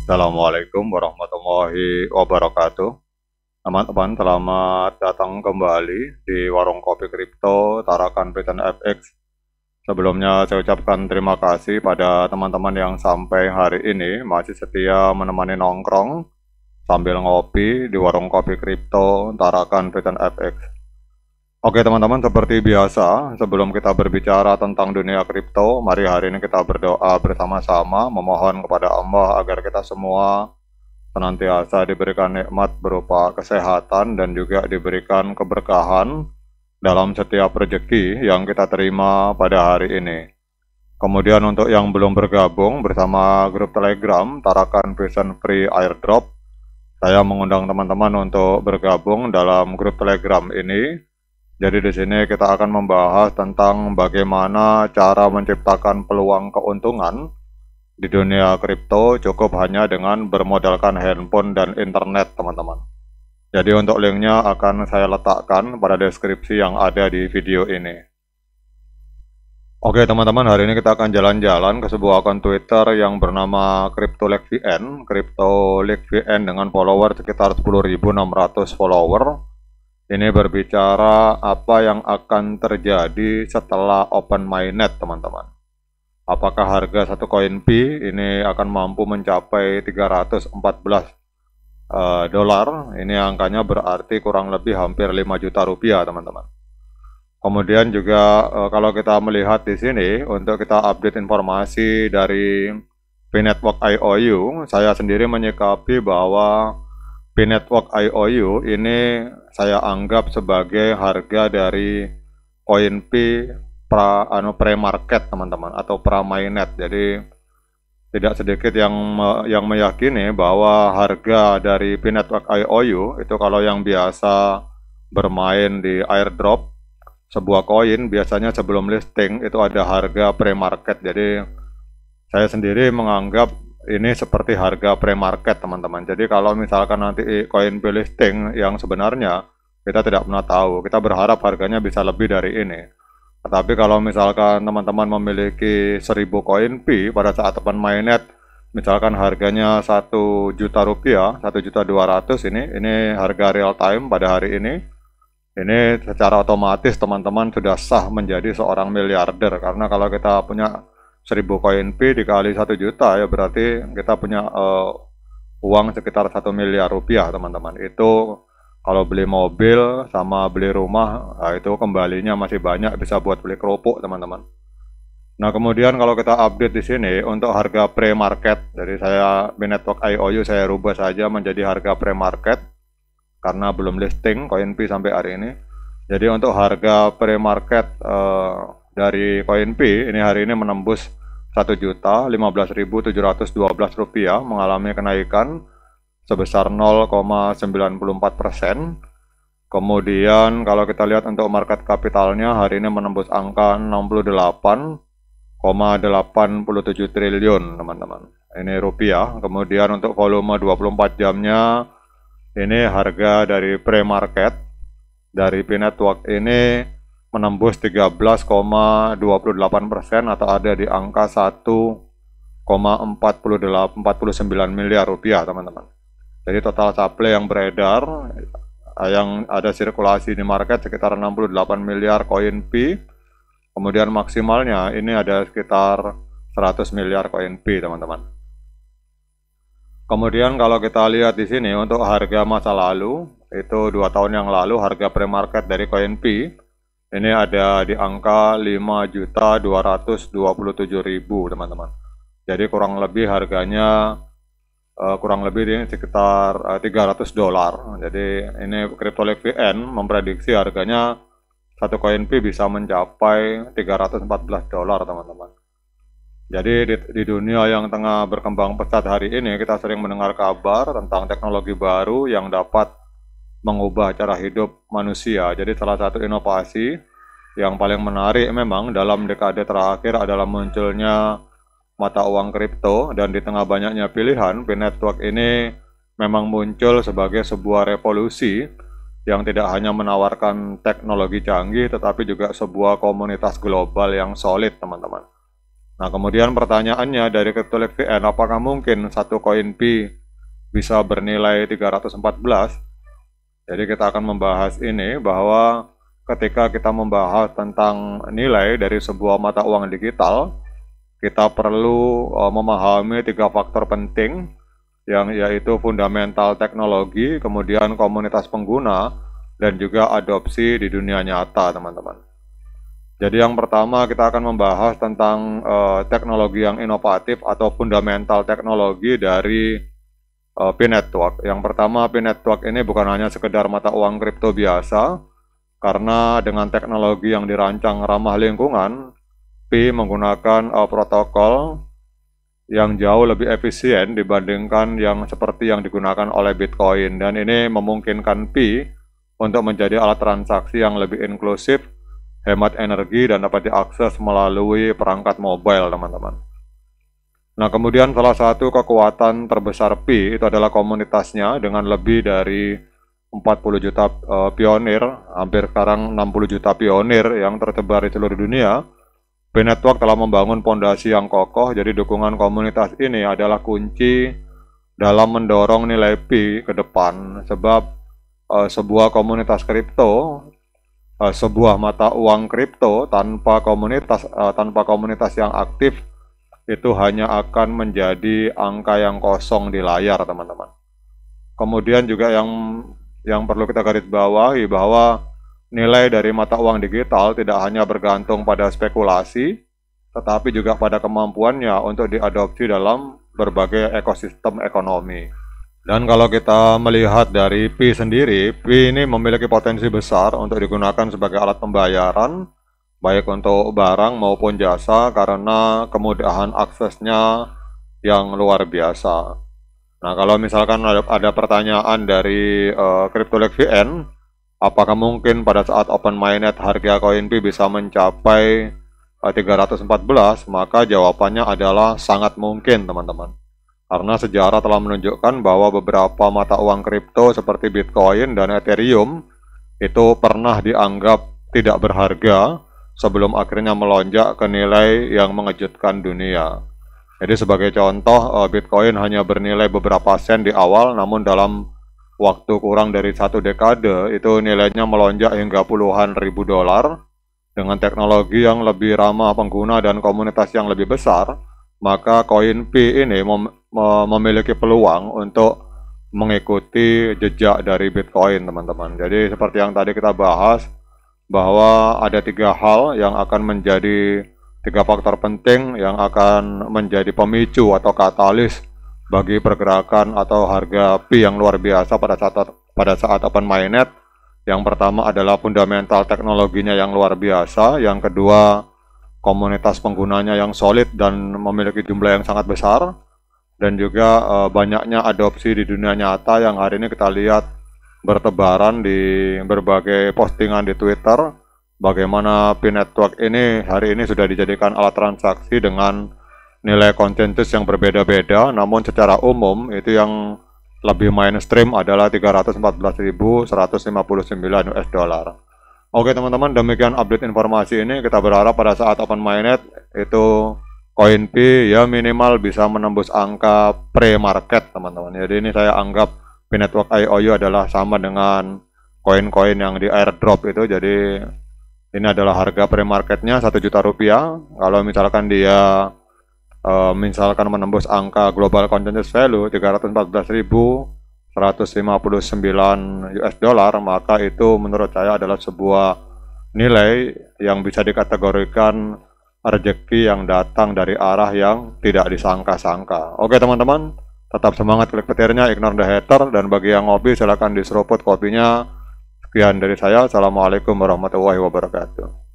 Assalamualaikum warahmatullahi wabarakatuh. Teman-teman, selamat datang kembali di Warung Kopi Kripto Tarakan Python FX. Sebelumnya saya ucapkan terima kasih pada teman-teman yang sampai hari ini masih setia menemani nongkrong sambil ngopi di Warung Kopi Kripto Tarakan Python FX. Oke teman-teman, seperti biasa, sebelum kita berbicara tentang dunia kripto, mari hari ini kita berdoa bersama-sama memohon kepada Allah agar kita semua senantiasa diberikan nikmat berupa kesehatan dan juga diberikan keberkahan dalam setiap rezeki yang kita terima pada hari ini. Kemudian untuk yang belum bergabung bersama grup Telegram Tarakan Python Free Airdrop, saya mengundang teman-teman untuk bergabung dalam grup Telegram ini. Jadi di sini kita akan membahas tentang bagaimana cara menciptakan peluang keuntungan di dunia kripto cukup hanya dengan bermodalkan handphone dan internet, teman-teman. Jadi untuk linknya akan saya letakkan pada deskripsi yang ada di video ini. Oke teman-teman, hari ini kita akan jalan-jalan ke sebuah akun Twitter yang bernama CryptoLeakVN. CryptoLeakVN dengan follower sekitar 10.600 follower. Ini berbicara apa yang akan terjadi setelah open mainnet, teman-teman. Apakah harga satu koin P ini akan mampu mencapai 314 dolar? Ini angkanya berarti kurang lebih hampir 5 juta rupiah, teman-teman. Kemudian juga kalau kita melihat di sini untuk kita update informasi dari P-Network IOU, saya sendiri menyikapi bahwa P-Network IOU ini saya anggap sebagai harga dari koin P pre-market, teman-teman, atau pra-mainnet. Jadi tidak sedikit yang meyakini bahwa harga dari P-Network IOU itu kalau yang biasa bermain di airdrop sebuah koin biasanya sebelum listing itu ada harga pre-market. Jadi saya sendiri menganggap ini seperti harga pre-market, teman-teman. Jadi kalau misalkan nanti koin P listing yang sebenarnya kita tidak pernah tahu, kita berharap harganya bisa lebih dari ini. Tetapi kalau misalkan teman-teman memiliki 1000 koin P pada saat open mainnet, misalkan harganya 1 juta rupiah, 1.200.000 ini harga real time pada hari ini secara otomatis teman-teman sudah sah menjadi seorang miliarder. Karena kalau kita punya 1000 koin P dikali 1 juta ya berarti kita punya uang sekitar 1 miliar rupiah, teman-teman. Itu kalau beli mobil sama beli rumah, nah itu kembalinya masih banyak, bisa buat beli kerupuk, teman-teman. Nah kemudian kalau kita update di sini untuk harga pre-market, jadi saya P-Network IOU saya rubah saja menjadi harga pre-market karena belum listing koin P sampai hari ini. Jadi untuk harga pre-market dari koin P ini hari ini menembus 1.015.712 rupiah, mengalami kenaikan sebesar 0,94%. Kemudian kalau kita lihat untuk market kapitalnya hari ini menembus angka 68,87 triliun, teman-teman. Ini rupiah. Kemudian untuk volume 24 jamnya ini harga dari pre-market dari P-Network ini menembus 13,28% atau ada di angka 1,49 miliar rupiah, teman-teman. Jadi total supply yang beredar, yang ada sirkulasi di market sekitar 68 miliar koin P. Kemudian maksimalnya ini ada sekitar 100 miliar koin P, teman-teman. Kemudian kalau kita lihat di sini untuk harga masa lalu, itu 2 tahun yang lalu harga pre-market dari koin P ini ada di angka 5.227.000, teman-teman. Jadi kurang lebih harganya sekitar 300 dolar. Jadi ini CryptoLeakVN memprediksi harganya satu koin P bisa mencapai 314 dolar, teman-teman. Jadi di dunia yang tengah berkembang pesat hari ini, kita sering mendengar kabar tentang teknologi baru yang dapat mengubah cara hidup manusia. Jadi salah satu inovasi yang paling menarik memang dalam dekade terakhir adalah munculnya mata uang kripto, dan di tengah banyaknya pilihan, P-Network ini memang muncul sebagai sebuah revolusi yang tidak hanya menawarkan teknologi canggih tetapi juga sebuah komunitas global yang solid, teman-teman. Nah, kemudian pertanyaannya dari Cryptolink VN, apakah mungkin satu koin Pi bisa bernilai 314? Jadi kita akan membahas ini bahwa ketika kita membahas tentang nilai dari sebuah mata uang digital, kita perlu memahami 3 faktor penting, yang yaitu fundamental teknologi, kemudian komunitas pengguna, dan juga adopsi di dunia nyata, teman-teman. Jadi yang pertama kita akan membahas tentang teknologi yang inovatif atau fundamental teknologi dari Pi Network. Yang pertama, Pi Network ini bukan hanya sekedar mata uang kripto biasa, karena dengan teknologi yang dirancang ramah lingkungan, Pi menggunakan protokol yang jauh lebih efisien dibandingkan yang seperti yang digunakan oleh Bitcoin. Dan ini memungkinkan Pi untuk menjadi alat transaksi yang lebih inklusif, hemat energi, dan dapat diakses melalui perangkat mobile, teman-teman. Nah, kemudian salah satu kekuatan terbesar Pi itu adalah komunitasnya dengan lebih dari 40 juta pionir, hampir sekarang 60 juta pionir yang tersebar di seluruh dunia. Pi Network telah membangun fondasi yang kokoh, jadi dukungan komunitas ini adalah kunci dalam mendorong nilai Pi ke depan, sebab sebuah komunitas kripto, sebuah mata uang kripto tanpa komunitas yang aktif itu hanya akan menjadi angka yang kosong di layar, teman-teman. Kemudian juga yang perlu kita garis bawahi bahwa nilai dari mata uang digital tidak hanya bergantung pada spekulasi, tetapi juga pada kemampuannya untuk diadopsi dalam berbagai ekosistem ekonomi. Dan kalau kita melihat dari Pi sendiri, Pi ini memiliki potensi besar untuk digunakan sebagai alat pembayaran, baik untuk barang maupun jasa, karena kemudahan aksesnya yang luar biasa. Nah, kalau misalkan ada pertanyaan dari Cryptolink VN, apakah mungkin pada saat open mainnet harga koin Pi bisa mencapai 314? Maka jawabannya adalah sangat mungkin, teman-teman. Karena sejarah telah menunjukkan bahwa beberapa mata uang kripto seperti Bitcoin dan Ethereum itu pernah dianggap tidak berharga sebelum akhirnya melonjak ke nilai yang mengejutkan dunia. Jadi sebagai contoh, Bitcoin hanya bernilai beberapa sen di awal, namun dalam waktu kurang dari 1 dekade itu nilainya melonjak hingga puluhan ribu dolar. Dengan teknologi yang lebih ramah pengguna dan komunitas yang lebih besar, maka koin Pi ini memiliki peluang untuk mengikuti jejak dari Bitcoin, teman-teman. Jadi seperti yang tadi kita bahas, bahwa ada 3 hal yang akan menjadi 3 faktor penting yang akan menjadi pemicu atau katalis bagi pergerakan atau harga Pi yang luar biasa pada saat open mainnet. Yang pertama adalah fundamental teknologinya yang luar biasa, yang kedua komunitas penggunanya yang solid dan memiliki jumlah yang sangat besar, dan juga banyaknya adopsi di dunia nyata yang hari ini kita lihat bertebaran di berbagai postingan di Twitter, bagaimana Pi Network ini hari ini sudah dijadikan alat transaksi dengan nilai konsensus yang berbeda-beda, namun secara umum itu yang lebih mainstream adalah 314.159 US dollar. Oke teman-teman, demikian update informasi ini. Kita berharap pada saat open mainnet itu koin Pi ya minimal bisa menembus angka pre-market, teman-teman. Jadi ini saya anggap Pi Network IOU adalah sama dengan koin-koin yang di airdrop itu. Jadi ini adalah harga pre-marketnya 1 juta rupiah. Kalau misalkan dia misalkan menembus angka global consensus value 314.159 US dollar, maka itu menurut saya adalah sebuah nilai yang bisa dikategorikan rezeki yang datang dari arah yang tidak disangka-sangka. Oke teman-teman, tetap semangat klik petirnya, ignore the hater, dan bagi yang ngopi silakan diseruput kopinya. Sekian dari saya, assalamualaikum warahmatullahi wabarakatuh.